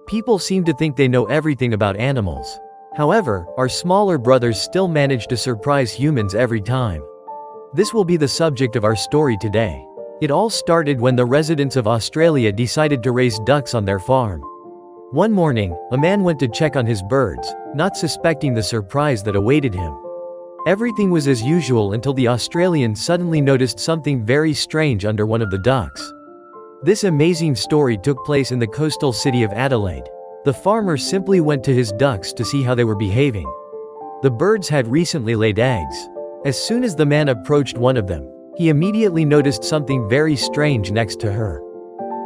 People seem to think they know everything about animals. However, our smaller brothers still manage to surprise humans every time. This will be the subject of our story today. It all started when the residents of Australia decided to raise ducks on their farm. One morning, a man went to check on his birds, not suspecting the surprise that awaited him. Everything was as usual until the Australian suddenly noticed something very strange under one of the ducks. This amazing story took place in the coastal city of Adelaide. The farmer simply went to his ducks to see how they were behaving. The birds had recently laid eggs. As soon as the man approached one of them, he immediately noticed something very strange next to her.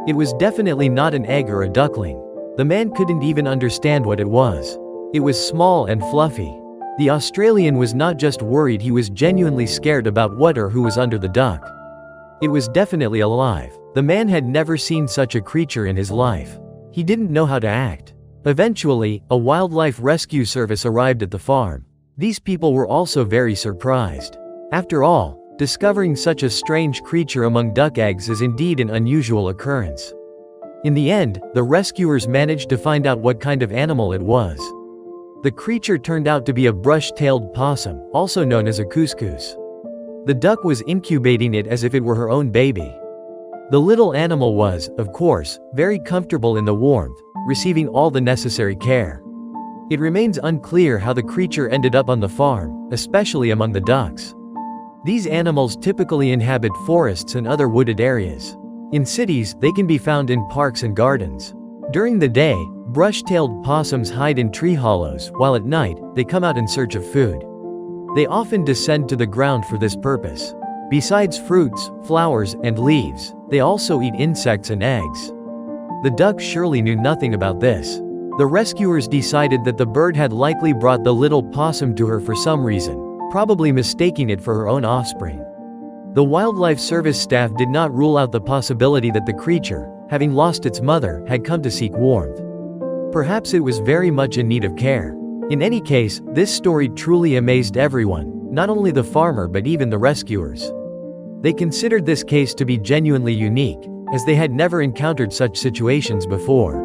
It was definitely not an egg or a duckling. The man couldn't even understand what it was. It was small and fluffy. The Australian was not just worried, he was genuinely scared about what or who was under the duck. It was definitely alive. The man had never seen such a creature in his life. He didn't know how to act. Eventually, a wildlife rescue service arrived at the farm. These people were also very surprised. After all, discovering such a strange creature among duck eggs is indeed an unusual occurrence. In the end, the rescuers managed to find out what kind of animal it was. The creature turned out to be a brush-tailed possum, also known as a cuscus. The duck was incubating it as if it were her own baby. The little animal was, of course, very comfortable in the warmth, receiving all the necessary care. It remains unclear how the creature ended up on the farm, especially among the ducks. These animals typically inhabit forests and other wooded areas. In cities, they can be found in parks and gardens. During the day, brush-tailed possums hide in tree hollows, while at night, they come out in search of food. They often descend to the ground for this purpose. Besides fruits, flowers, and leaves, they also eat insects and eggs. The duck surely knew nothing about this. The rescuers decided that the bird had likely brought the little possum to her for some reason, probably mistaking it for her own offspring. The wildlife service staff did not rule out the possibility that the creature, having lost its mother, had come to seek warmth. Perhaps it was very much in need of care. In any case, this story truly amazed everyone, not only the farmer but even the rescuers. They considered this case to be genuinely unique, as they had never encountered such situations before.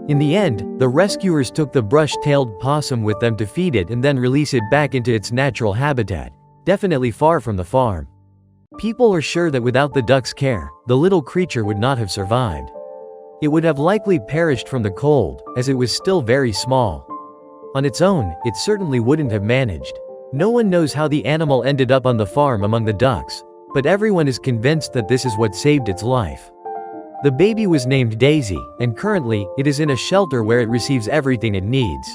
In the end, the rescuers took the brush-tailed possum with them to feed it and then release it back into its natural habitat, definitely far from the farm. People are sure that without the duck's care, the little creature would not have survived. It would have likely perished from the cold, as it was still very small. On its own, it certainly wouldn't have managed. No one knows how the animal ended up on the farm among the ducks, but everyone is convinced that this is what saved its life. The baby was named Daisy, and currently, it is in a shelter where it receives everything it needs.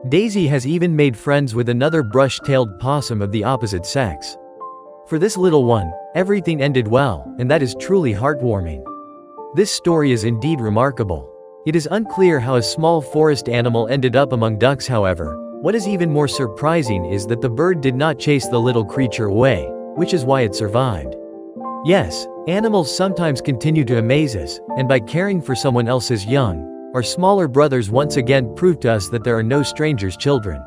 Daisy has even made friends with another brush-tailed possum of the opposite sex. For this little one, everything ended well, and that is truly heartwarming. This story is indeed remarkable. It is unclear how a small forest animal ended up among ducks. However, what is even more surprising is that the bird did not chase the little creature away, which is why it survived. Yes, animals sometimes continue to amaze us, and by caring for someone else's young, our smaller brothers once again prove to us that there are no strangers' children.